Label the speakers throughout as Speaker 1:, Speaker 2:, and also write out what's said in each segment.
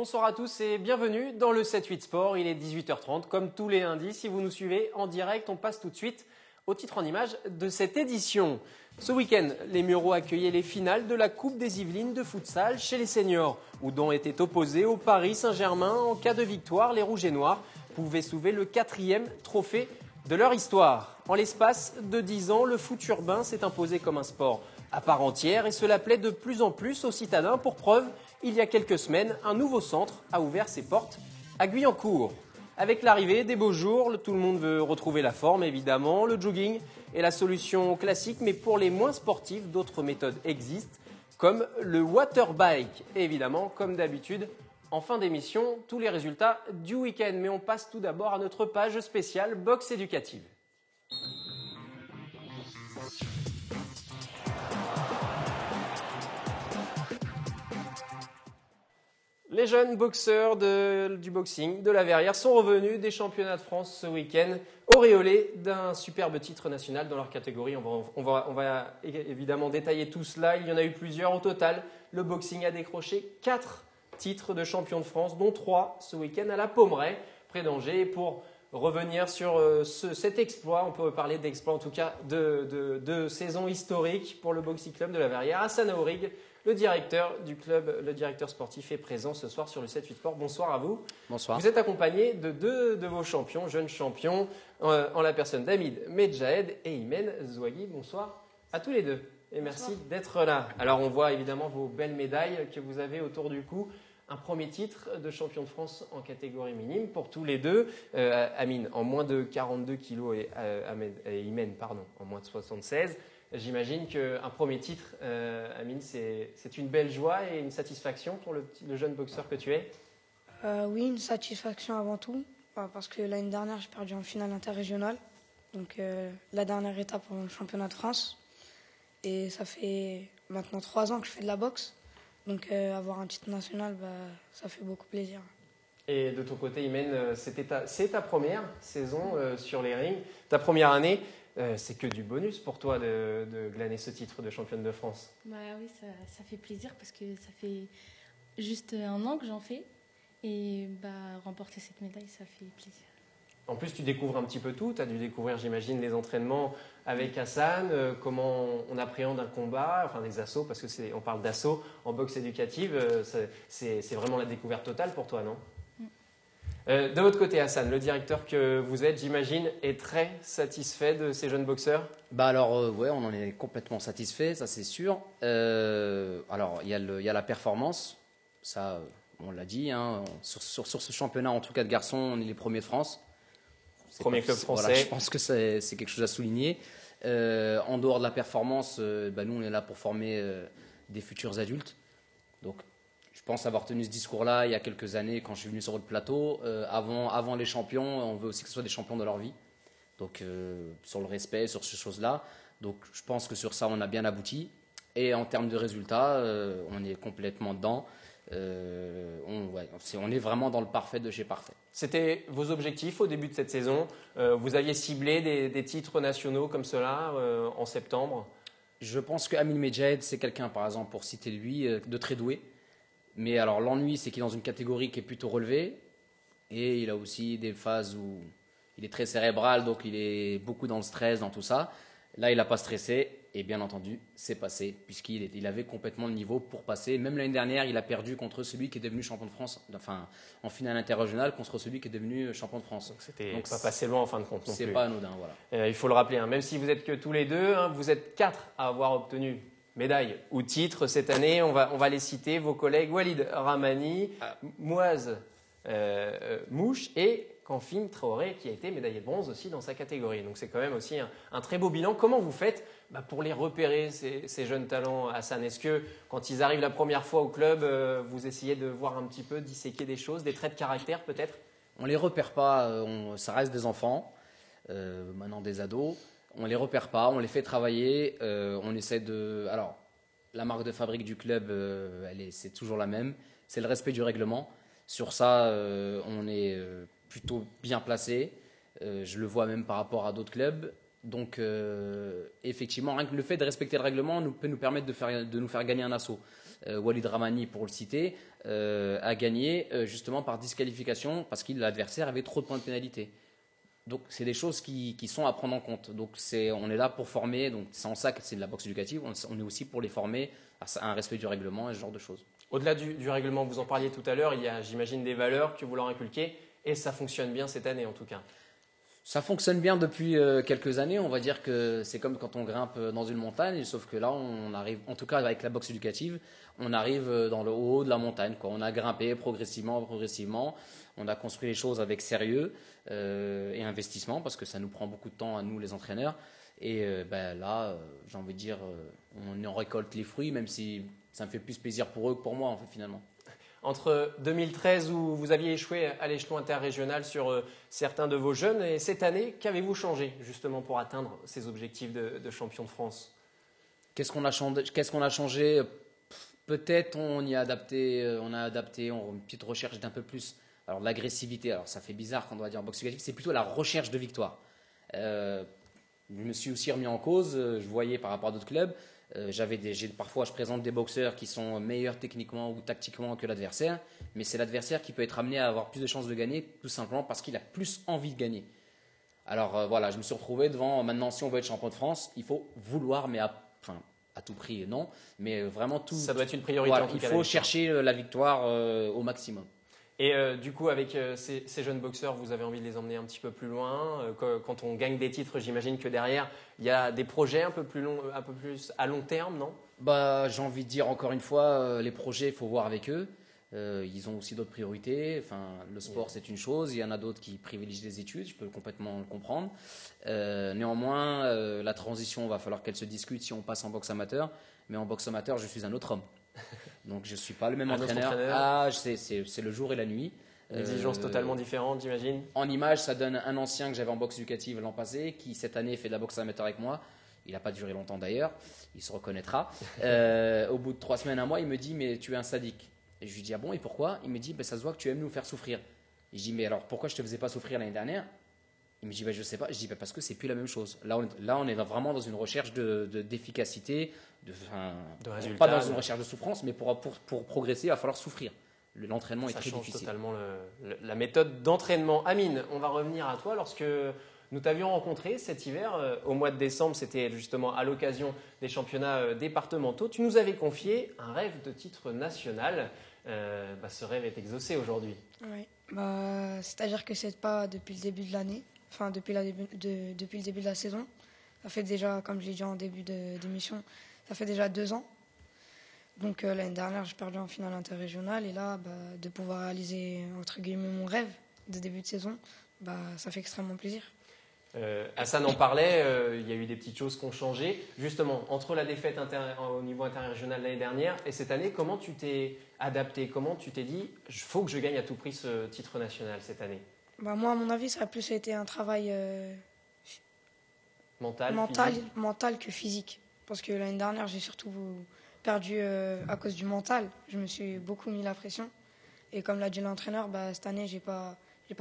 Speaker 1: Bonsoir à tous et bienvenue dans le 7-8 Sport. Il est 18h30 comme tous les lundis. Si vous nous suivez en direct, on passe tout de suite au titre en image de cette édition. Ce week-end, les Mureaux accueillaient les finales de la Coupe des Yvelines de futsal chez les seniors. Oudon était opposé au Paris Saint-Germain. En cas de victoire, les Rouges et Noirs pouvaient soulever le 4e trophée de leur histoire. En l'espace de 10 ans, le foot urbain s'est imposé comme un sport à part entière et cela plaît de plus en plus aux citadins. Pour preuve, il y a quelques semaines, un nouveau centre a ouvert ses portes à Guyancourt. Avec l'arrivée des beaux jours, tout le monde veut retrouver la forme évidemment. Le jogging est la solution classique, mais pour les moins sportifs, d'autres méthodes existent, comme le waterbike. Et évidemment, comme d'habitude, en fin d'émission, tous les résultats du week-end. Mais on passe tout d'abord à notre page spéciale boxe éducative. Les jeunes boxeurs du boxing de la Verrière sont revenus des championnats de France ce week-end, auréolés d'un superbe titre national dans leur catégorie. On va évidemment détailler tout cela. Il y en a eu plusieurs au total. Le boxing a décroché 4 titres de champion de France, dont 3 ce week-end à la Pommeraye, près d'Angers. Et pour revenir sur cet exploit, on peut parler d'exploit en tout cas de saison historique pour le Boxing Club de la Verrière. Hassan Aourig, le directeur du club, le directeur sportif, est présent ce soir sur le 7-8 Sport. Bonsoir à vous.
Speaker 2: Bonsoir.
Speaker 1: Vous êtes accompagné de 2 de vos champions, jeunes champions, en la personne d'Hamid Medjahed et Imen Zouaghi. Bonsoir à tous les deux et merci d'être là. Alors on voit évidemment vos belles médailles que vous avez autour du cou. Un premier titre de champion de France en catégorie minime pour tous les deux. Amine en moins de 42 kilos et Imen en moins de 76. J'imagine qu'un premier titre, Amine, c'est une belle joie et une satisfaction pour le jeune boxeur que tu es.
Speaker 3: Oui, une satisfaction avant tout, parce que l'année dernière, j'ai perdu en finale interrégionale. Donc la dernière étape en championnat de France. Et ça fait maintenant 3 ans que je fais de la boxe. Donc avoir un titre national, ça fait beaucoup plaisir.
Speaker 1: Et de ton côté, Imen, c'est ta première saison sur les rings, ta première année. C'est que du bonus pour toi de glaner ce titre de championne de France.
Speaker 4: Oui, ça fait plaisir parce que ça fait juste 1 an que j'en fais. Et remporter cette médaille, ça fait plaisir.
Speaker 1: En plus, tu découvres un petit peu tout. Tu as dû découvrir, j'imagine, les entraînements avec Hassan, comment on appréhende un combat, enfin des assauts, parce qu'on parle d'assauts en boxe éducative. C'est vraiment la découverte totale pour toi, non ? De votre côté, Hassan, le directeur que vous êtes, j'imagine, est très satisfait de ces jeunes boxeurs ?
Speaker 2: Ouais, on en est complètement satisfait, ça c'est sûr. Alors, il y a la performance, ça, on l'a dit. Hein, sur ce championnat, en tout cas de garçons, on est les premiers de France.
Speaker 1: Premier club français.
Speaker 2: Voilà, je pense que c'est quelque chose à souligner. En dehors de la performance, nous, on est là pour former des futurs adultes. Donc, je pense avoir tenu ce discours-là il y a quelques années quand je suis venu sur votre plateau. Avant les champions, on veut aussi que ce soit des champions de leur vie. Donc, sur le respect, sur ces choses-là. Donc, je pense que sur ça, on a bien abouti. Et en termes de résultats, on est complètement dedans. On est vraiment dans le parfait de chez parfait.
Speaker 1: C'était vos objectifs au début de cette saison. Vous aviez ciblé des titres nationaux comme cela en septembre.
Speaker 2: Je pense que Hamid Medjahed, c'est quelqu'un, par exemple, pour citer lui, de très doué. Mais alors l'ennui, c'est qu'il est dans une catégorie qui est plutôt relevée. Et il a aussi des phases où il est très cérébral, donc il est beaucoup dans le stress, dans tout ça. Là, il n'a pas stressé. Et bien entendu, c'est passé, puisqu'il avait complètement le niveau pour passer. Même l'année dernière, il a perdu contre celui qui est devenu champion de France, enfin en finale interrégionale, contre celui qui est devenu champion de France.
Speaker 1: Donc c'était pas passé loin en fin de compte non plus.
Speaker 2: C'est pas anodin, voilà.
Speaker 1: Il faut le rappeler, même si vous êtes que tous les deux, vous êtes 4 à avoir obtenu médaille ou titre cette année. On va les citer, vos collègues Walid Ramani, Mouaz Mouche et Kanfim Traoré, qui a été médaillé de bronze aussi dans sa catégorie. Donc c'est quand même aussi un très beau bilan. Comment vous faites pour les repérer, ces jeunes talents, Hassan? Est-ce que quand ils arrivent la première fois au club, vous essayez de voir un petit peu, disséquer des choses, des traits de caractère peut-être?
Speaker 2: On ne les repère pas, ça reste des enfants, maintenant des ados. On ne les repère pas, on les fait travailler, on essaie de... Alors, la marque de fabrique du club, c'est toujours la même, c'est le respect du règlement. Sur ça, on est plutôt bien placé. Je le vois même par rapport à d'autres clubs. Donc, effectivement, rien que le fait de respecter le règlement peut nous permettre de nous faire gagner un assaut. Walid Ramani pour le citer, a gagné justement par disqualification parce que l'adversaire avait trop de points de pénalité. Donc c'est des choses qui sont à prendre en compte. Donc on est là pour former, donc c'est en ça que c'est de la boxe éducative, on est aussi pour les former à un respect du règlement et ce genre de choses.
Speaker 1: Au-delà du règlement, vous en parliez tout à l'heure, il y a, j'imagine, des valeurs que vous leur inculquez et ça fonctionne bien cette année en tout cas.
Speaker 2: Ça fonctionne bien depuis quelques années. On va dire que c'est comme quand on grimpe dans une montagne, sauf que là, on arrive, en tout cas avec la boxe éducative, on arrive dans le haut de la montagne, quoi. On a grimpé progressivement. On a construit les choses avec sérieux et investissement, parce que ça nous prend beaucoup de temps à nous, les entraîneurs. Et là, j'ai envie de dire, on en récolte les fruits, même si ça me fait plus plaisir pour eux que pour moi, en fait, finalement.
Speaker 1: Entre 2013 où vous aviez échoué à l'échelon interrégional sur certains de vos jeunes et cette année, qu'avez-vous changé justement pour atteindre ces objectifs de champion de France?
Speaker 2: Qu'est-ce qu'on a changé? Peut-être on a adapté une petite recherche d'un peu plus. Alors l'agressivité, alors ça fait bizarre quand on va dire en boxe éducative, c'est plutôt la recherche de victoire. Je me suis aussi remis en cause, je voyais par rapport à d'autres clubs. Parfois, je présente des boxeurs qui sont meilleurs techniquement ou tactiquement que l'adversaire, mais c'est l'adversaire qui peut être amené à avoir plus de chances de gagner, tout simplement parce qu'il a plus envie de gagner. Alors voilà, je me suis retrouvé devant, maintenant si on veut être champion de France, il faut vouloir, mais à tout prix, non, mais vraiment tout.
Speaker 1: Ça doit être une priorité
Speaker 2: voilà,
Speaker 1: en tout cas.
Speaker 2: Il faut chercher la victoire au maximum.
Speaker 1: Et du coup, avec ces jeunes boxeurs, vous avez envie de les emmener un petit peu plus loin. Quand on gagne des titres, j'imagine que derrière, il y a des projets un peu plus à long terme, non?
Speaker 2: J'ai envie de dire encore une fois, les projets, il faut voir avec eux. Ils ont aussi d'autres priorités. Enfin, le sport, c'est une chose. Il y en a d'autres qui privilégient les études. Je peux complètement le comprendre. Néanmoins, la transition, va falloir qu'elle se discute si on passe en boxe amateur. Mais en boxe amateur, je suis un autre homme. Donc je ne suis pas le même entraîneur. C'est le jour et la nuit.
Speaker 1: Une exigence totalement différente, j'imagine.
Speaker 2: En image, ça donne un ancien que j'avais en boxe éducative l'an passé, qui cette année fait de la boxe amateur avec moi. Il n'a pas duré longtemps d'ailleurs, il se reconnaîtra. Au bout de 3 semaines, un mois, il me dit « mais tu es un sadique ». Et je lui dis « ah bon, et pourquoi ?» Il me dit « ça se voit que tu aimes nous faire souffrir ». Et je dis « mais alors pourquoi je ne te faisais pas souffrir l'année dernière ?» Il me dit je ne sais pas. Je dis parce que c'est plus la même chose. Là, on est vraiment dans une recherche d'efficacité, de résultats. Pas dans une recherche de souffrance, mais pour progresser, il va falloir souffrir. L'entraînement est très difficile.
Speaker 1: Ça change totalement la méthode d'entraînement. Amine, on va revenir à toi. Lorsque nous t'avions rencontré cet hiver, au mois de décembre, c'était justement à l'occasion des championnats départementaux, tu nous avais confié un rêve de titre national. Ce rêve est exaucé aujourd'hui.
Speaker 3: Oui, c'est-à-dire que c'est pas depuis le début de l'année. Enfin, depuis le début de la saison. Ça fait déjà, comme je l'ai dit en début d'émission, ça fait déjà 2 ans. Donc l'année dernière, j'ai perdu en finale interrégionale. Et là, de pouvoir réaliser, entre guillemets, mon rêve de début de saison, ça fait extrêmement plaisir.
Speaker 1: Hassan en parlait, il y a eu des petites choses qui ont changé. Justement, entre la défaite au niveau interrégional l'année dernière et cette année, comment tu t'es adapté? Comment tu t'es dit, il faut que je gagne à tout prix ce titre national cette année?
Speaker 3: Moi, à mon avis, ça a plus été un travail mental que physique. Parce que l'année dernière, j'ai surtout perdu à cause du mental. Je me suis beaucoup mis la pression. Et comme l'a dit l'entraîneur, cette année, j'ai pas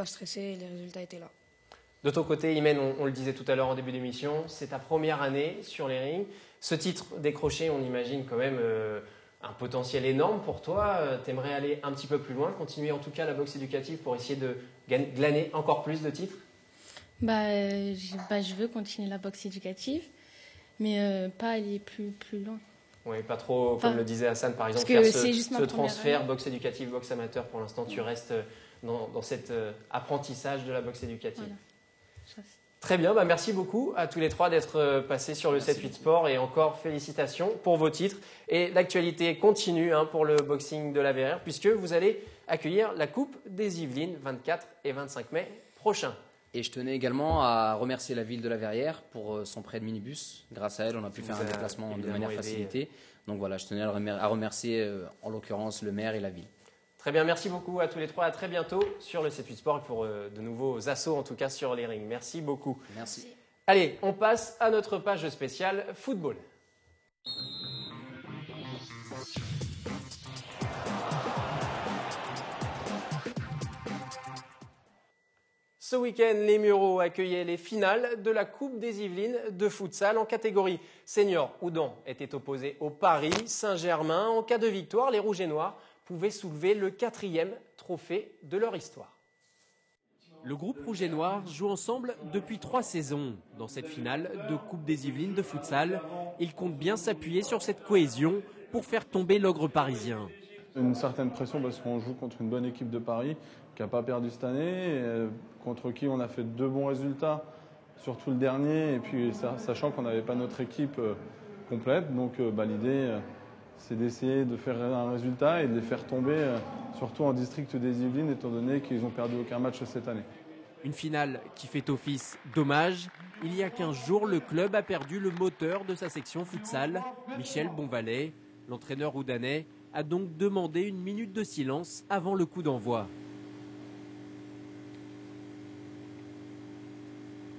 Speaker 3: stressé et les résultats étaient là.
Speaker 1: De ton côté, Imen, on le disait tout à l'heure en début d'émission, c'est ta première année sur les rings. Ce titre décroché, on imagine quand même un potentiel énorme pour toi. Tu aimerais aller un petit peu plus loin, continuer en tout cas la boxe éducative pour essayer de glaner encore plus de titres?
Speaker 4: Je veux continuer la boxe éducative, mais pas aller plus loin.
Speaker 1: Oui, pas trop, comme le disait Hassan, par exemple, faire ce transfert boxe éducative, boxe amateur. Pour l'instant, tu restes dans cet apprentissage de la boxe éducative. Voilà. Très bien, merci beaucoup à tous les trois d'être passés sur le 7-8 Sport et encore félicitations pour vos titres. Et l'actualité continue pour le boxing de la Verreère puisque vous allez accueillir la Coupe des Yvelines 24 et 25 mai prochains.
Speaker 2: Et je tenais également à remercier la ville de la Verrière pour son prêt de minibus. Grâce à elle, on a pu faire un déplacement de manière facilitée. Donc voilà, je tenais à remercier en l'occurrence le maire et la ville.
Speaker 1: Très bien, merci beaucoup à tous les trois. À très bientôt sur le 7-8 Sport et pour de nouveaux assauts en tout cas sur les rings. Merci beaucoup.
Speaker 2: Merci.
Speaker 1: Allez, on passe à notre page spéciale football. Ce week-end, les Mureaux accueillaient les finales de la Coupe des Yvelines de futsal en catégorie senior. Houdan était opposé au Paris Saint-Germain. En cas de victoire, les Rouges et Noirs pouvaient soulever le 4e trophée de leur histoire. Le groupe Rouge et Noir joue ensemble depuis 3 saisons. Dans cette finale de Coupe des Yvelines de futsal, ils comptent bien s'appuyer sur cette cohésion pour faire tomber l'ogre parisien.
Speaker 5: Une certaine pression parce qu'on joue contre une bonne équipe de Paris qui n'a pas perdu cette année, et contre qui on a fait 2 bons résultats, surtout le dernier, et puis sachant qu'on n'avait pas notre équipe complète. Donc l'idée, c'est d'essayer de faire un résultat et de les faire tomber, surtout en district des Yvelines, étant donné qu'ils n'ont perdu aucun match cette année.
Speaker 1: Une finale qui fait office d'hommage. Il y a 15 jours, le club a perdu le moteur de sa section futsal, Michel Bonvalet. L'entraîneur houdanais a donc demandé une minute de silence avant le coup d'envoi.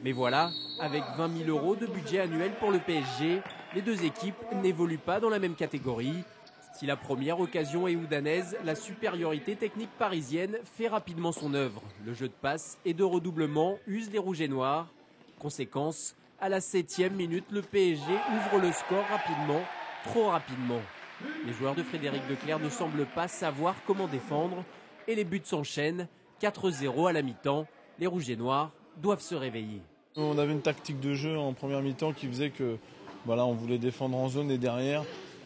Speaker 1: Mais voilà, avec 20 000 € de budget annuel pour le PSG, les deux équipes n'évoluent pas dans la même catégorie. Si la première occasion est houdanaise, la supériorité technique parisienne fait rapidement son œuvre. Le jeu de passe et de redoublement use les Rouges et Noirs. Conséquence, à la 7e minute, le PSG ouvre le score rapidement, trop rapidement. Les joueurs de Frédéric Declercq ne semblent pas savoir comment défendre et les buts s'enchaînent. 4-0 à la mi-temps, les Rouges et Noirs doivent se réveiller.
Speaker 5: On avait une tactique de jeu en première mi-temps qui faisait que on voulait défendre en zone et derrière.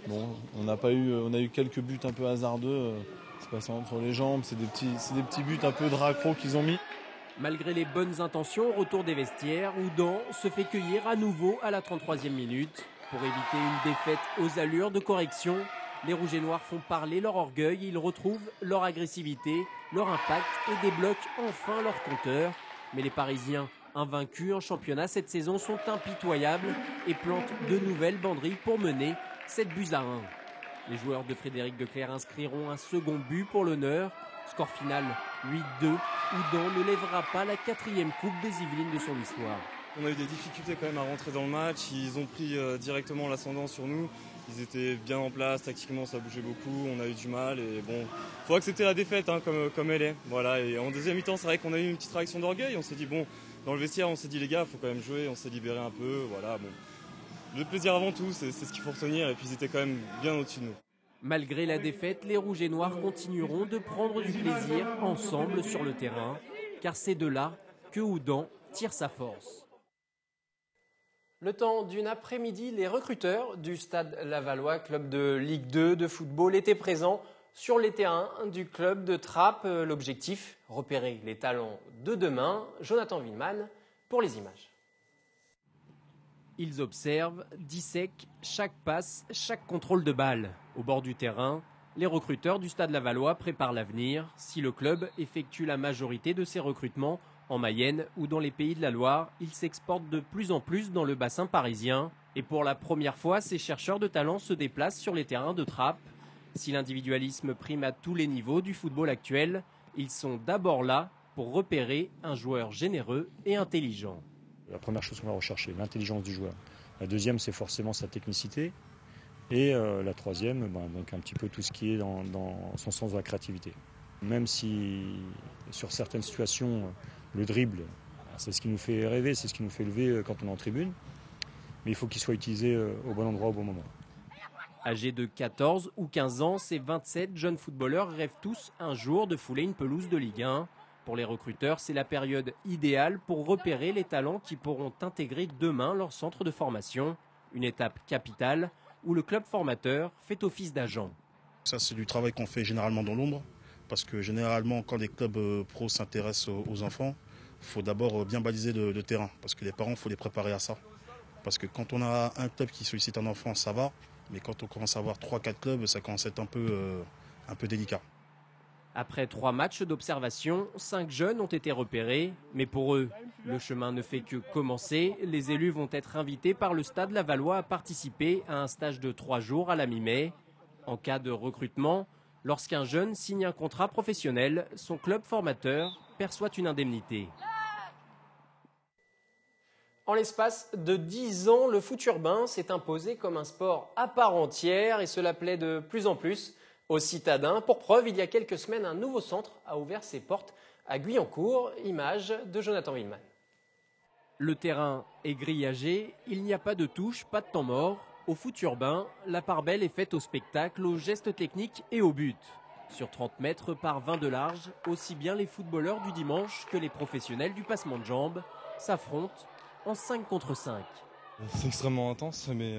Speaker 5: Bon, on a eu quelques buts un peu hasardeux, c'est passé entre les jambes, c'est des petits buts un peu de raccro qu'ils ont mis.
Speaker 1: Malgré les bonnes intentions au retour des vestiaires, Houdan se fait cueillir à nouveau à la 33e minute. Pour éviter une défaite aux allures de correction, les Rouges et Noirs font parler leur orgueil, ils retrouvent leur agressivité, leur impact et débloquent enfin leur compteur. Mais les Parisiens, invaincus en championnat cette saison, sont impitoyables et plantent de nouvelles banderilles pour mener 7-1. Les joueurs de Frédéric Declercq inscriront un second but pour l'honneur. Score final 8-2. Houdan ne lèvera pas la 4e Coupe des Yvelines de son histoire.
Speaker 6: On a eu des difficultés quand même à rentrer dans le match. Ils ont pris directement l'ascendant sur nous. Ils étaient bien en place, tactiquement ça bougeait beaucoup, on a eu du mal et bon, faut accepter la défaite comme elle est. Voilà. Et en deuxième mi-temps, c'est vrai qu'on a eu une petite réaction d'orgueil. On s'est dit bon, dans le vestiaire, on s'est dit les gars, faut quand même jouer, on s'est libéré un peu, voilà. Bon, le plaisir avant tout, c'est ce qu'il faut retenir et puis ils étaient quand même bien au-dessus de nous.
Speaker 1: Malgré la défaite, les Rouges et Noirs continueront de prendre du plaisir ensemble sur le terrain, car c'est de là que Houdan tire sa force. Le temps d'une après-midi, les recruteurs du Stade Lavallois, club de Ligue 2 de football, étaient présents sur les terrains du club de Trappes. L'objectif, repérer les talents de demain. Jonathan Willeman pour les images. Ils observent, dissèquent chaque passe, chaque contrôle de balle. Au bord du terrain, les recruteurs du Stade Lavallois préparent l'avenir. Si le club effectue la majorité de ses recrutements en Mayenne ou dans les Pays de la Loire, il s'exporte de plus en plus dans le bassin parisien. Et pour la première fois, ces chercheurs de talent se déplacent sur les terrains de Trappes. Si l'individualisme prime à tous les niveaux du football actuel, ils sont d'abord là pour repérer un joueur généreux et intelligent.
Speaker 7: La première chose qu'on va rechercher, l'intelligence du joueur. La deuxième, c'est forcément sa technicité. Et la troisième, donc un petit peu tout ce qui est dans son sens de la créativité. Même si sur certaines situations, le dribble, c'est ce qui nous fait rêver, c'est ce qui nous fait lever quand on est en tribune. Mais il faut qu'il soit utilisé au bon endroit, au bon moment.
Speaker 1: Âgés de 14 ou 15 ans, ces 27 jeunes footballeurs rêvent tous un jour de fouler une pelouse de Ligue 1. Pour les recruteurs, c'est la période idéale pour repérer les talents qui pourront intégrer demain leur centre de formation. Une étape capitale où le club formateur fait office d'agent.
Speaker 8: Ça, c'est du travail qu'on fait généralement dans l'ombre. Parce que généralement, quand les clubs pros s'intéressent aux enfants, il faut d'abord bien baliser le terrain. Parce que les parents, il faut les préparer à ça. Parce que quand on a un club qui sollicite un enfant, ça va. Mais quand on commence à avoir 3-4 clubs, ça commence à être un peu délicat.
Speaker 1: Après 3 matchs d'observation, 5 jeunes ont été repérés. Mais pour eux, le chemin ne fait que commencer. Les élus vont être invités par le Stade Lavallois à participer à un stage de 3 jours à la mi-mai. En cas de recrutement, lorsqu'un jeune signe un contrat professionnel, son club formateur perçoit une indemnité. En l'espace de 10 ans, le foot urbain s'est imposé comme un sport à part entière et cela plaît de plus en plus aux citadins. Pour preuve, il y a quelques semaines, un nouveau centre a ouvert ses portes à Guyancourt, image de Jonathan Willeman. Le terrain est grillagé, il n'y a pas de touche, pas de temps mort. Au foot urbain, la part belle est faite au spectacle, aux gestes techniques et au but. Sur 30 mètres par 20 de large, aussi bien les footballeurs du dimanche que les professionnels du passement de jambes s'affrontent en 5 contre 5.
Speaker 6: C'est extrêmement intense, mais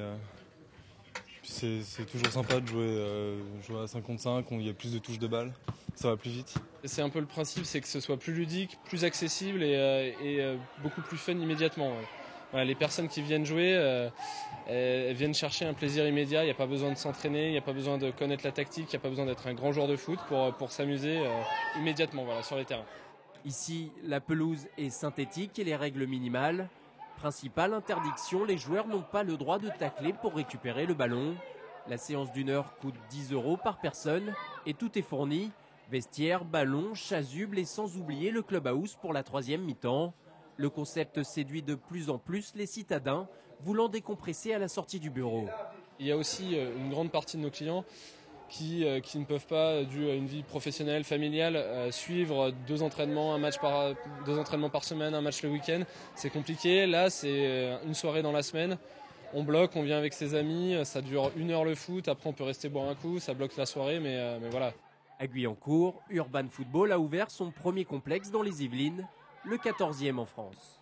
Speaker 6: c'est toujours sympa de jouer à 5 contre 5, où il y a plus de touches de balle, ça va plus vite.
Speaker 9: C'est un peu le principe, c'est que ce soit plus ludique, plus accessible et beaucoup plus fun immédiatement. Voilà, les personnes qui viennent jouer, elles viennent chercher un plaisir immédiat, il n'y a pas besoin de s'entraîner, il n'y a pas besoin de connaître la tactique, il n'y a pas besoin d'être un grand joueur de foot pour s'amuser immédiatement sur les terrains.
Speaker 1: Ici, la pelouse est synthétique et les règles minimales. Principale interdiction, les joueurs n'ont pas le droit de tacler pour récupérer le ballon. La séance d'1 heure coûte 10 € par personne et tout est fourni. Vestiaire, ballon, chasuble et sans oublier le clubhouse pour la 3e mi-temps. Le concept séduit de plus en plus les citadins voulant décompresser à la sortie du bureau.
Speaker 9: Il y a aussi une grande partie de nos clients qui ne peuvent pas, dû à une vie professionnelle, familiale, suivre 2 entraînements par semaine, un match le week-end. C'est compliqué. Là, c'est une soirée dans la semaine. On bloque, on vient avec ses amis, ça dure 1 heure le foot, après on peut rester boire un coup, ça bloque la soirée, mais voilà.
Speaker 1: À Guyancourt, Urban Football a ouvert son premier complexe dans les Yvelines, le 14e en France.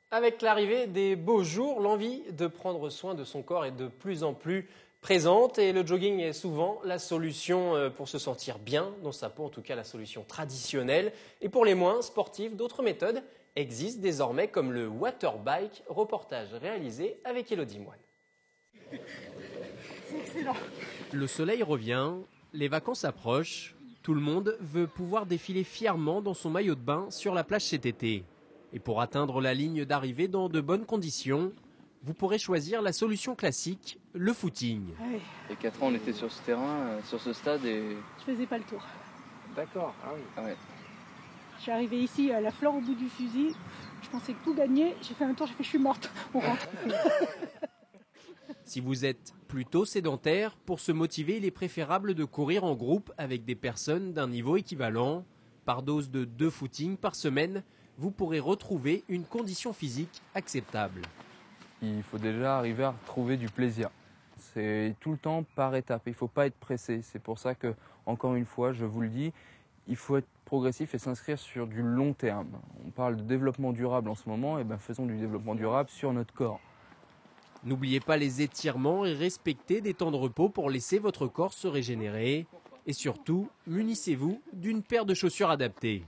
Speaker 1: Avec l'arrivée des beaux jours, l'envie de prendre soin de son corps est de plus en plus présente et le jogging est souvent la solution pour se sentir bien dans sa peau, en tout cas la solution traditionnelle. Et pour les moins sportifs, d'autres méthodes existent désormais comme le water bike, reportage réalisé avec Elodie Moine.
Speaker 10: C'est excellent.
Speaker 1: Le soleil revient, les vacances approchent, tout le monde veut pouvoir défiler fièrement dans son maillot de bain sur la plage cet été. Et pour atteindre la ligne d'arrivée dans de bonnes conditions, vous pourrez choisir la solution classique, le footing.
Speaker 10: Ah oui.
Speaker 11: Il y a 4 ans, on était sur ce terrain, sur ce stade et...
Speaker 10: Je faisais pas le tour.
Speaker 11: D'accord, ah oui. Ah ouais.
Speaker 10: Je suis arrivée ici à la fleur au bout du fusil. Je pensais que tout gagnait. J'ai fait un tour, j'ai fait je suis morte. On rentre.
Speaker 1: Si vous êtes plutôt sédentaire, pour se motiver, il est préférable de courir en groupe avec des personnes d'un niveau équivalent. Par dose de 2 footings par semaine, vous pourrez retrouver une condition physique acceptable.
Speaker 11: Il faut déjà arriver à retrouver du plaisir. C'est tout le temps par étapes. Il ne faut pas être pressé. C'est pour ça que, encore une fois, je vous le dis, il faut être progressif et s'inscrire sur du long terme. On parle de développement durable en ce moment, et bien faisons du développement durable sur notre corps.
Speaker 1: N'oubliez pas les étirements et respectez des temps de repos pour laisser votre corps se régénérer. Et surtout, munissez-vous d'une paire de chaussures adaptées.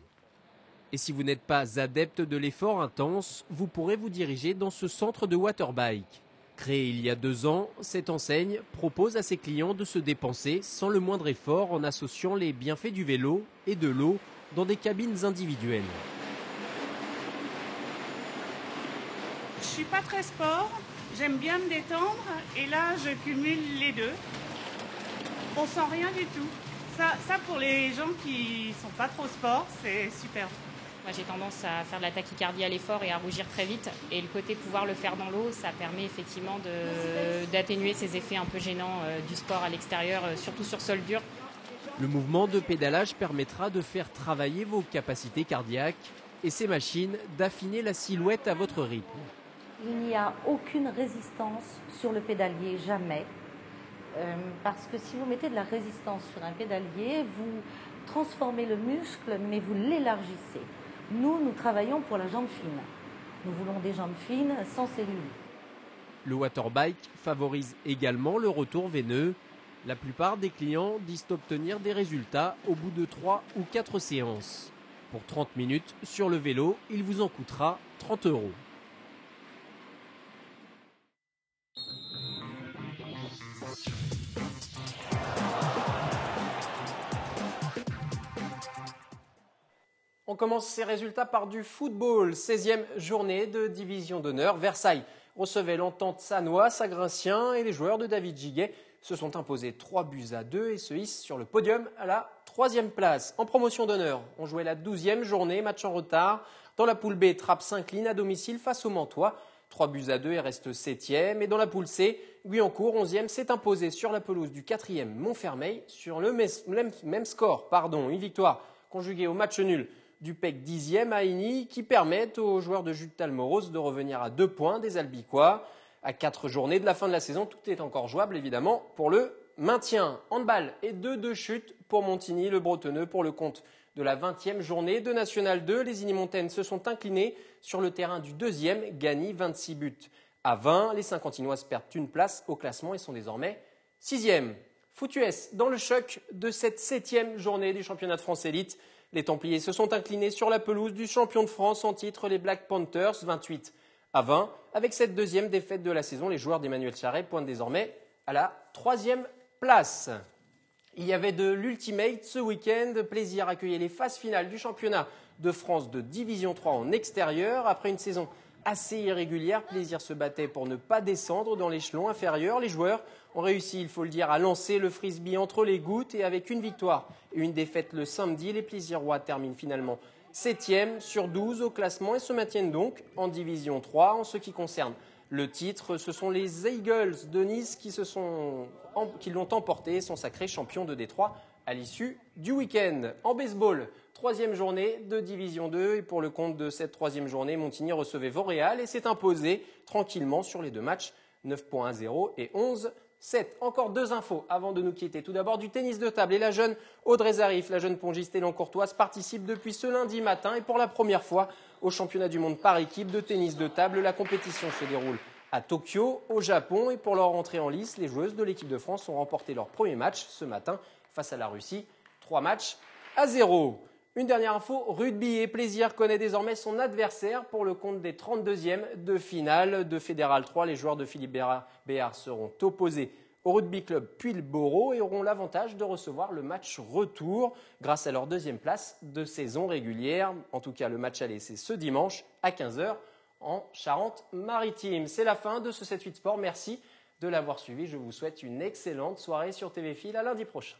Speaker 1: Et si vous n'êtes pas adepte de l'effort intense, vous pourrez vous diriger dans ce centre de waterbike. Créé il y a 2 ans, cette enseigne propose à ses clients de se dépenser sans le moindre effort en associant les bienfaits du vélo et de l'eau dans des cabines individuelles.
Speaker 12: Je suis pas très sport, j'aime bien me détendre et là je cumule les deux. On sent rien du tout. Ça pour les gens qui sont pas trop sport, c'est super.
Speaker 13: Moi, j'ai tendance à faire de la tachycardie à l'effort et à rougir très vite. Et le côté pouvoir le faire dans l'eau, ça permet effectivement d'atténuer ces effets un peu gênants du sport à l'extérieur, surtout sur sol dur.
Speaker 1: Le mouvement de pédalage permettra de faire travailler vos capacités cardiaques et ces machines d'affiner la silhouette à votre rythme.
Speaker 14: Il n'y a aucune résistance sur le pédalier, jamais. Parce que si vous mettez de la résistance sur un pédalier, vous transformez le muscle, mais vous l'élargissez. Nous travaillons pour la jambe fine. Nous voulons des jambes fines sans cellulite.
Speaker 1: Le waterbike favorise également le retour veineux. La plupart des clients disent obtenir des résultats au bout de 3 ou 4 séances. Pour 30 minutes sur le vélo, il vous en coûtera 30 €. On commence ces résultats par du football. 16e journée de division d'honneur. Versailles recevait l'Entente Sannois, Sagrincien et les joueurs de David Giguet se sont imposés 3-2 et se hissent sur le podium à la 3e place. En promotion d'honneur, on jouait la 12e journée, match en retard. Dans la poule B, Trappes s'incline à domicile face aux Mantois. 3-2 et reste 7e. Et dans la poule C, Guyancourt, 11e, s'est imposé sur la pelouse du 4e Montfermeil sur le même score. Une victoire conjuguée au match nul du PEC 10e à Igny qui permettent aux joueurs de Jules Talmoros de revenir à 2 points des Albicois. À 4 journées de la fin de la saison, tout est encore jouable évidemment pour le maintien. Handball et 2 chutes pour Montigny, le Bretonneux, pour le compte de la 20e journée de National 2. Les Igny-Montaigne se sont inclinés sur le terrain du 2e, Gagny, 26 buts à 20. Les Saint-Quentinoises perdent une place au classement et sont désormais 6e. Foot US, dans le choc de cette 7e journée du championnat de France élite, les Templiers se sont inclinés sur la pelouse du champion de France en titre, les Black Panthers, 28 à 20. Avec cette 2e défaite de la saison, les joueurs d'Emmanuel Charret pointent désormais à la 3e place. Il y avait de l'Ultimate ce week-end, plaisir à accueillir les phases finales du championnat de France de Division 3 en extérieur. Après une saison assez irrégulière, Plaisir se battait pour ne pas descendre dans l'échelon inférieur. Les joueurs ont réussi, il faut le dire, à lancer le frisbee entre les gouttes et avec une victoire et une défaite le samedi, les Plaisirois terminent finalement 7e sur 12 au classement et se maintiennent donc en Division 3. En ce qui concerne le titre, ce sont les Eagles de Nice qui l'ont emporté et sont sacrés champions de Détroit à l'issue du week-end. En baseball, 3e journée de Division 2 et pour le compte de cette 3e journée, Montigny recevait Vauréal et s'est imposé tranquillement sur les 2 matchs, 9-0 et 11-7. Encore 2 infos avant de nous quitter. Tout d'abord du tennis de table et la jeune Audrey Zarif, la jeune pongiste élan-courtoise, participe depuis ce lundi matin et pour la première fois au championnat du monde par équipe de tennis de table. La compétition se déroule à Tokyo, au Japon et pour leur entrée en lice, les joueuses de l'équipe de France ont remporté leur premier match ce matin face à la Russie, 3-0. Une dernière info, rugby et Plaisir connaît désormais son adversaire pour le compte des 32e de finale de Fédéral 3. Les joueurs de Philippe Béard seront opposés au Rugby Club Puy-le-Bourreau et auront l'avantage de recevoir le match retour grâce à leur 2e place de saison régulière. En tout cas, le match aller, c'est ce dimanche à 15h en Charente-Maritime. C'est la fin de ce 7-8 Sport. Merci de l'avoir suivi. Je vous souhaite une excellente soirée sur TV Fil. À lundi prochain.